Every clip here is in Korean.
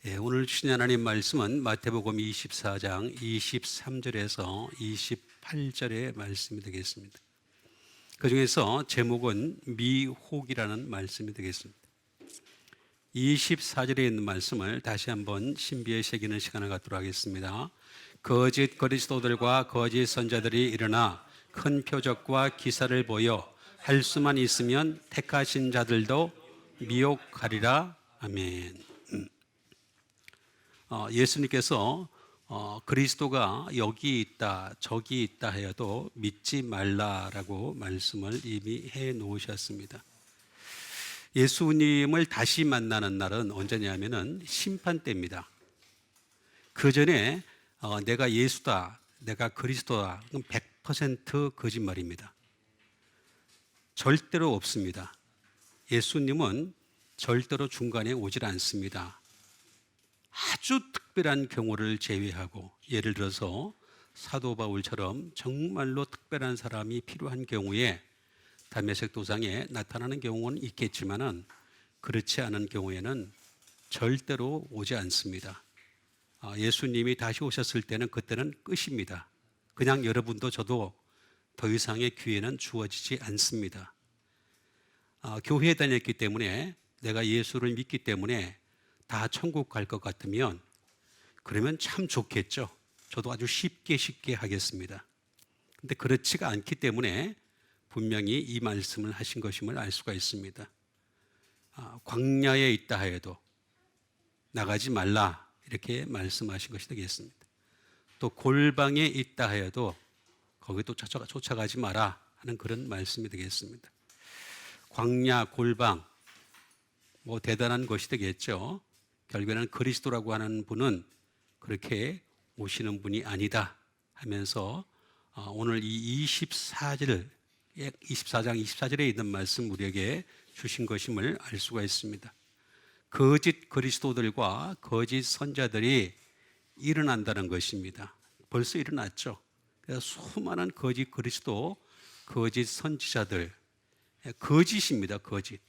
오늘 주신 하나님 말씀은 마태복음 24장 23절에서 28절의 말씀이 되겠습니다. 그 중에서 제목은 미혹이라는 말씀이 되겠습니다. 24절에 있는 말씀을 다시 한번 신비에 새기는 시간을 갖도록 하겠습니다. 거짓 그리스도들과 거짓 선자들이 일어나 큰 표적과 기사를 보여 할 수만 있으면 택하신 자들도 미혹하리라. 아멘. 예수님께서 그리스도가 여기 있다 저기 있다 하여도 믿지 말라라고 말씀을 이미 해 놓으셨습니다. 예수님을 다시 만나는 날은 언제냐면은 심판 때입니다. 그 전에 내가 예수다, 내가 그리스도다, 그럼 100% 거짓말입니다. 절대로 없습니다. 예수님은 절대로 중간에 오질 않습니다. 아주 특별한 경우를 제외하고, 예를 들어서 사도 바울처럼 정말로 특별한 사람이 필요한 경우에 다메섹 도상에 나타나는 경우는 있겠지만은 그렇지 않은 경우에는 절대로 오지 않습니다. 예수님이 다시 오셨을 때는 그때는 끝입니다. 그냥 여러분도 저도 더 이상의 기회는 주어지지 않습니다. 교회에 다녔기 때문에, 내가 예수를 믿기 때문에 다 천국 갈 것 같으면 그러면 참 좋겠죠. 저도 아주 쉽게 하겠습니다. 근데 그렇지가 않기 때문에 분명히 이 말씀을 하신 것임을 알 수가 있습니다. 광야에 있다 하여도 나가지 말라, 이렇게 말씀하신 것이 되겠습니다. 또 골방에 있다 하여도 거기 또 쫓아가지 마라 하는 그런 말씀이 되겠습니다. 광야, 골방, 뭐 대단한 것이 되겠죠. 결국에는 그리스도라고 하는 분은 그렇게 오시는 분이 아니다 하면서 오늘 이 24장 24절에 있는 말씀 우리에게 주신 것임을 알 수가 있습니다. 거짓 그리스도들과 거짓 선자들이 일어난다는 것입니다. 벌써 일어났죠. 그래서 수많은 거짓 그리스도, 거짓 선지자들, 거짓입니다. 거짓.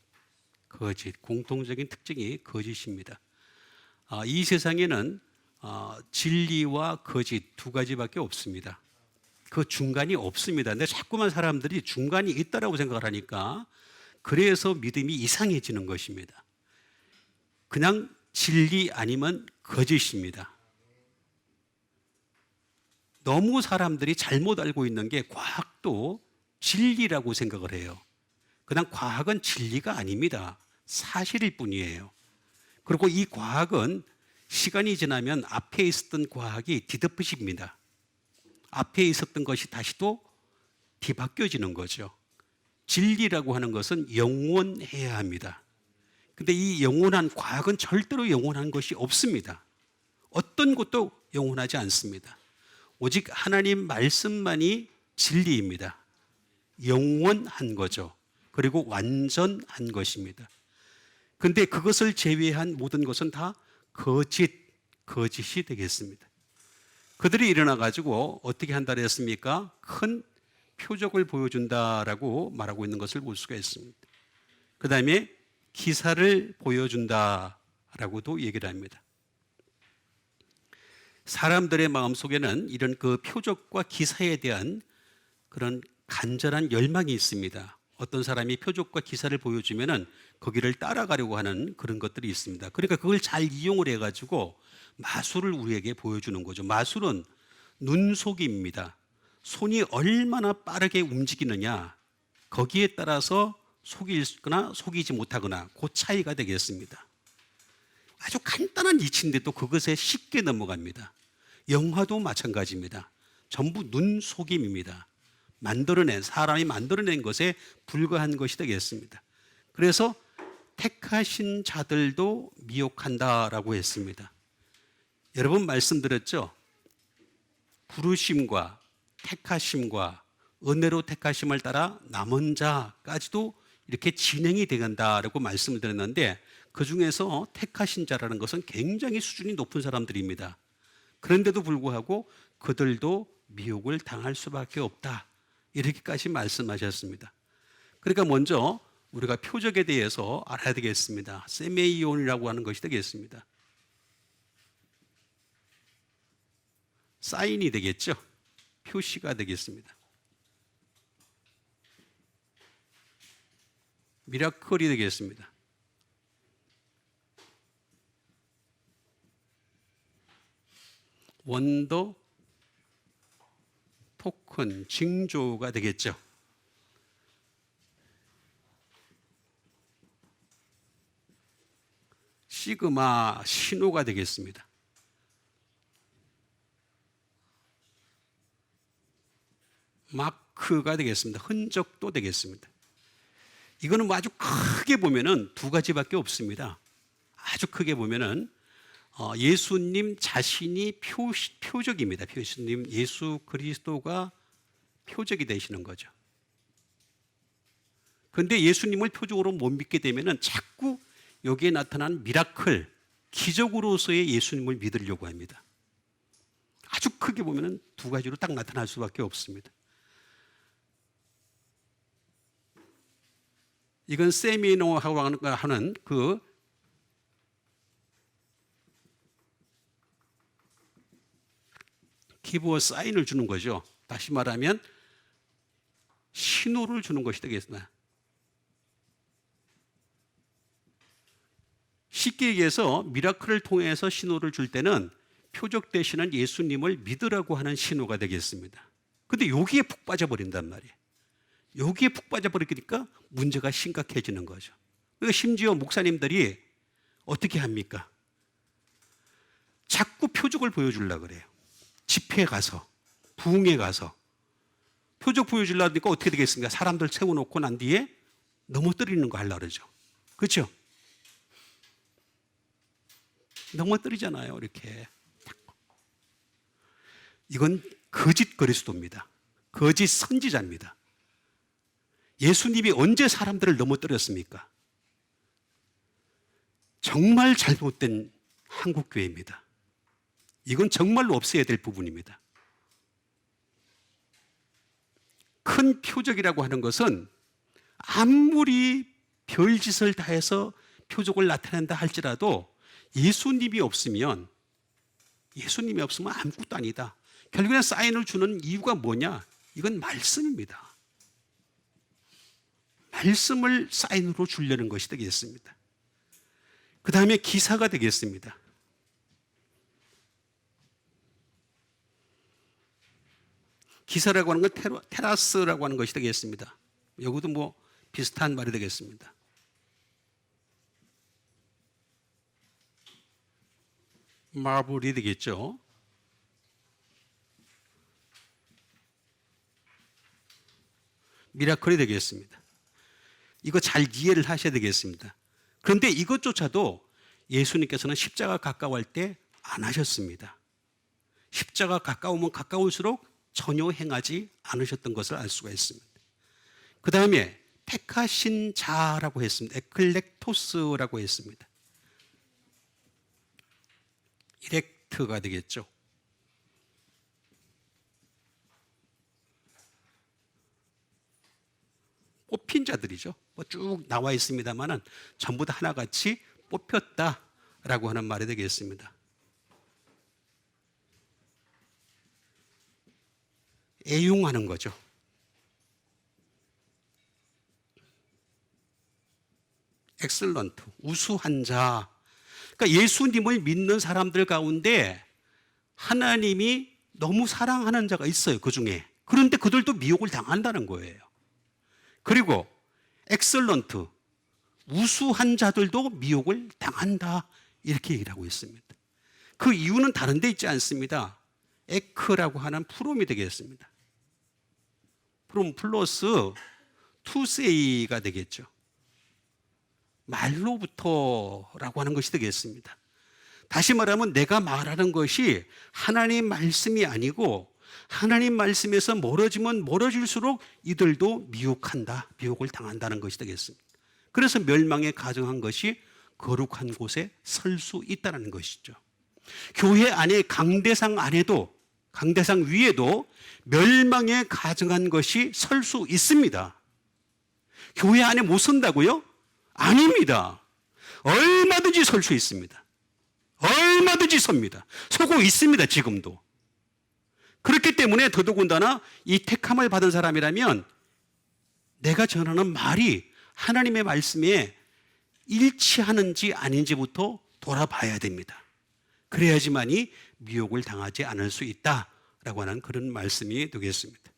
공통적인 특징이 거짓입니다. 이 세상에는 진리와 거짓 두 가지밖에 없습니다. 그 중간이 없습니다. 근데 자꾸만 사람들이 중간이 있다라고 생각을 하니까 그래서 믿음이 이상해지는 것입니다. 그냥 진리 아니면 거짓입니다. 너무 사람들이 잘못 알고 있는 게 과학도 진리라고 생각을 해요. 그냥 과학은 진리가 아닙니다. 사실일 뿐이에요. 그리고 이 과학은 시간이 지나면 앞에 있었던 과학이 뒤덮으십니다. 앞에 있었던 것이 다시 또 뒤바뀌어지는 거죠. 진리라고 하는 것은 영원해야 합니다. 근데 이 영원한 과학은 절대로 영원한 것이 없습니다. 어떤 것도 영원하지 않습니다. 오직 하나님 말씀만이 진리입니다. 영원한 거죠. 그리고 완전한 것입니다. 근데 그것을 제외한 모든 것은 다 거짓이 되겠습니다. 그들이 일어나가지고 어떻게 한다 그랬습니까? 큰 표적을 보여준다라고 말하고 있는 것을 볼 수가 있습니다. 그 다음에 기사를 보여준다라고도 얘기를 합니다. 사람들의 마음속에는 이런 그 표적과 기사에 대한 그런 간절한 열망이 있습니다. 어떤 사람이 표적과 기사를 보여주면은 거기를 따라가려고 하는 그런 것들이 있습니다. 그러니까 그걸 잘 이용을 해가지고 마술을 우리에게 보여주는 거죠. 마술은 눈속임입니다. 손이 얼마나 빠르게 움직이느냐, 거기에 따라서 속이거나 속이지 못하거나 그 차이가 되겠습니다. 아주 간단한 이치인데도 그것에 쉽게 넘어갑니다. 영화도 마찬가지입니다. 전부 눈속임입니다. 사람이 만들어낸 것에 불과한 것이 되겠습니다. 그래서 택하신 자들도 미혹한다라고 했습니다. 여러분 말씀드렸죠? 부르심과 택하심과 은혜로 택하심을 따라 남은 자까지도 이렇게 진행이 되간다라고 말씀을 드렸는데, 그 중에서 택하신 자라는 것은 굉장히 수준이 높은 사람들입니다. 그런데도 불구하고 그들도 미혹을 당할 수밖에 없다, 이렇게까지 말씀하셨습니다. 그러니까 먼저 우리가 표적에 대해서 알아야 되겠습니다. 세메이온이라고 하는 것이 되겠습니다. 사인이 되겠죠. 표시가 되겠습니다. 미라클이 되겠습니다. 원더, 토큰, 징조가 되겠죠. 시그마, 신호가 되겠습니다. 마크가 되겠습니다. 흔적도 되겠습니다. 이거는 뭐 아주 크게 보면은 두 가지밖에 없습니다. 아주 크게 보면은 예수님 자신이 표적입니다. 예수님, 예수 그리스도가 표적이 되시는 거죠. 그런데 예수님을 표적으로 못 믿게 되면은 자꾸 여기에 나타난 미라클, 기적으로서의 예수님을 믿으려고 합니다. 아주 크게 보면은 두 가지로 딱 나타날 수밖에 없습니다. 이건 세미노하고 하는 그 기부 사인을 주는 거죠. 다시 말하면 신호를 주는 것이 되겠습니다. 쉽게 얘기해서 미라클을 통해서 신호를 줄 때는 표적 되시는 예수님을 믿으라고 하는 신호가 되겠습니다. 근데 여기에 푹 빠져버린단 말이에요. 여기에 푹 빠져버리니까 문제가 심각해지는 거죠. 그러니까 심지어 목사님들이 어떻게 합니까? 자꾸 표적을 보여주려고 그래요. 집회에 가서, 부흥에 가서 표적 보여주려니까 어떻게 되겠습니까? 사람들 세워놓고 난 뒤에 넘어뜨리는 거 하려고 그러죠. 그렇죠? 넘어뜨리잖아요. 이렇게. 이건 거짓 그리스도입니다. 거짓 선지자입니다. 예수님이 언제 사람들을 넘어뜨렸습니까? 정말 잘못된 한국교회입니다. 이건 정말로 없애야 될 부분입니다. 큰 표적이라고 하는 것은 아무리 별짓을 다해서 표적을 나타낸다 할지라도 예수님이 없으면 아무것도 아니다. 결국엔 사인을 주는 이유가 뭐냐? 이건 말씀입니다. 말씀을 사인으로 주려는 것이 되겠습니다. 그 다음에 기사가 되겠습니다. 기사라고 하는 건 테라스라고 하는 것이 되겠습니다. 여기도 뭐 비슷한 말이 되겠습니다. 마블이 되겠죠. 미라클이 되겠습니다. 이거 잘 이해를 하셔야 되겠습니다. 그런데 이것조차도 예수님께서는 십자가 가까워할 때 안 하셨습니다. 십자가 가까우면 가까울수록 전혀 행하지 않으셨던 것을 알 수가 있습니다. 그 다음에 택하신 자라고 했습니다. 에클렉토스라고 했습니다. 이렉트가 되겠죠. 뽑힌 자들이죠. 뭐 쭉 나와 있습니다만은 전부 다 하나같이 뽑혔다라고 하는 말이 되겠습니다. 애용하는 거죠. 엑셀런트, 우수한 자. 그러니까 예수님을 믿는 사람들 가운데 하나님이 너무 사랑하는 자가 있어요. 그 중에. 그런데 그들도 미혹을 당한다는 거예요. 그리고 엑셀런트, 우수한 자들도 미혹을 당한다. 이렇게 얘기를 하고 있습니다. 그 이유는 다른 데 있지 않습니다. 에크라고 하는 프롬이 되겠습니다. 프롬 플러스 투세이가 되겠죠. 말로부터라고 하는 것이 되겠습니다. 다시 말하면 내가 말하는 것이 하나님 말씀이 아니고 하나님 말씀에서 멀어지면 멀어질수록 이들도 미혹을 당한다는 것이 되겠습니다. 그래서 멸망에 가정한 것이 거룩한 곳에 설 수 있다는 것이죠. 교회 안에 강대상 안에도, 강대상 위에도 멸망에 가정한 것이 설 수 있습니다. 교회 안에 못 선다고요? 아닙니다. 얼마든지 설 수 있습니다. 얼마든지 섭니다. 서고 있습니다. 지금도. 그렇기 때문에 더더군다나 이 택함을 받은 사람이라면 내가 전하는 말이 하나님의 말씀에 일치하는지 아닌지부터 돌아봐야 됩니다. 그래야지만이 미혹을 당하지 않을 수 있다라고 하는 그런 말씀이 되겠습니다.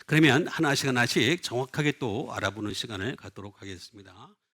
그러면 하나씩 하나씩 정확하게 또 알아보는 시간을 갖도록 하겠습니다.